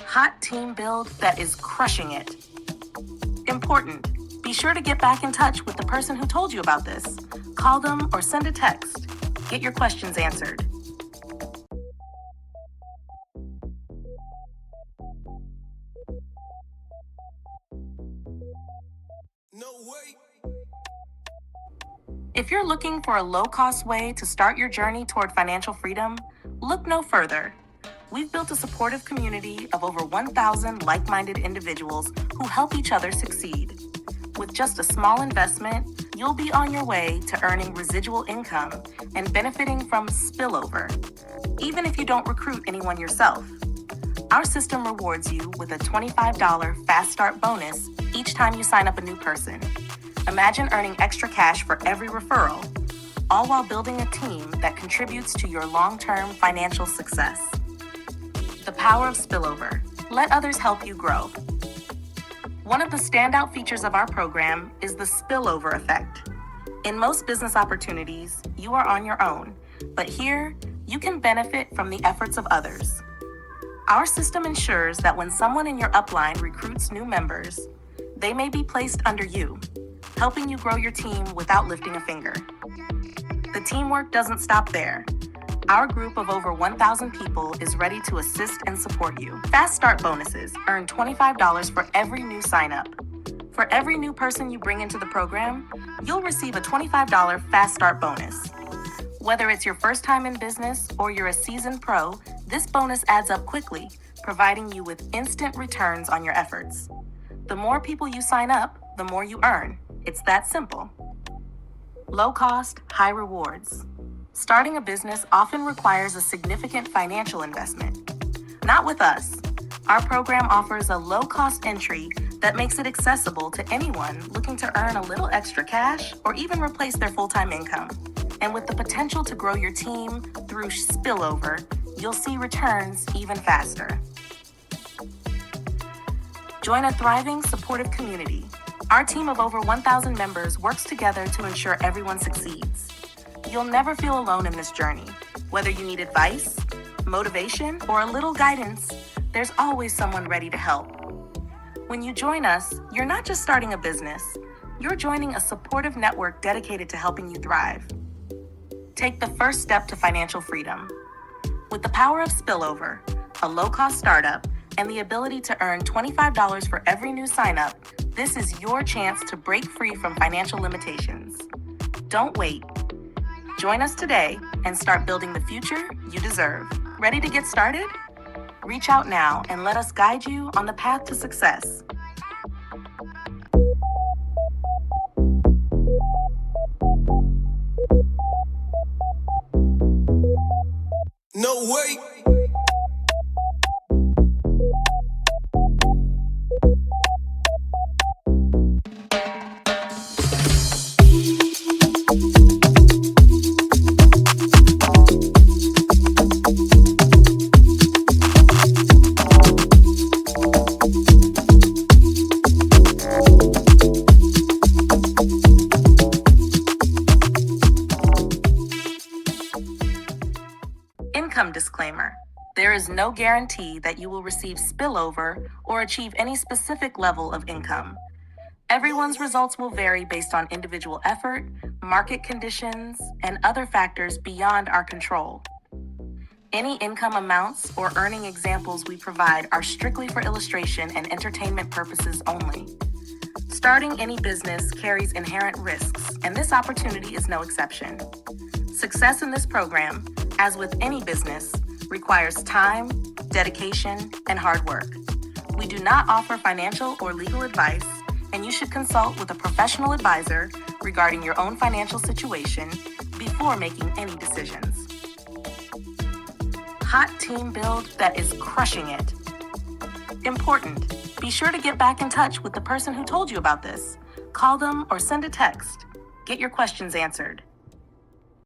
Hot team build that is crushing it. Important. Be sure to get back in touch with the person who told you about this. Call them or send a text. Get your questions answered. No way. If you're looking for a low-cost way to start your journey toward financial freedom, look no further. We've built a supportive community of over 1,000 like-minded individuals who help each other succeed. With just a small investment, you'll be on your way to earning residual income and benefiting from spillover, even if you don't recruit anyone yourself. Our system rewards you with a $25 Fast Start bonus each time you sign up a new person. Imagine earning extra cash for every referral, all while building a team that contributes to your long-term financial success. The power of spillover. Let others help you grow. One of the standout features of our program is the spillover effect. In most business opportunities, you are on your own, but here, you can benefit from the efforts of others. Our system ensures that when someone in your upline recruits new members, they may be placed under you, helping you grow your team without lifting a finger. The teamwork doesn't stop there. Our group of over 1,000 people is ready to assist and support you. Fast Start bonuses earn $25 for every new sign-up. For every new person you bring into the program, you'll receive a $25 Fast Start bonus. Whether it's your first time in business or you're a seasoned pro, this bonus adds up quickly, providing you with instant returns on your efforts. The more people you sign up, the more you earn. It's that simple. Low cost, high rewards. Starting a business often requires a significant financial investment. Not with us. Our program offers a low-cost entry that makes it accessible to anyone looking to earn a little extra cash or even replace their full-time income. And with the potential to grow your team through spillover, you'll see returns even faster. Join a thriving, supportive community. Our team of over 1,000 members works together to ensure everyone succeeds. You'll never feel alone in this journey. Whether you need advice, motivation, or a little guidance, there's always someone ready to help. When you join us, you're not just starting a business, you're joining a supportive network dedicated to helping you thrive. Take the first step to financial freedom. With the power of spillover, a low-cost startup, and the ability to earn $25 for every new sign-up, this is your chance to break free from financial limitations. Don't wait. Join us today and start building the future you deserve. Ready to get started? Reach out now and let us guide you on the path to success. No way. Income disclaimer. There is no guarantee that you will receive spillover or achieve any specific level of income. Everyone's results will vary based on individual effort, market conditions, and other factors beyond our control. Any income amounts or earning examples we provide are strictly for illustration and entertainment purposes only. Starting any business carries inherent risks, and this opportunity is no exception. Success in this program, as with any business, requires time, dedication, and hard work. We do not offer financial or legal advice, and you should consult with a professional advisor regarding your own financial situation before making any decisions. Hot team build that is crushing it. Important. Be sure to get back in touch with the person who told you about this. Call them or send a text. Get your questions answered.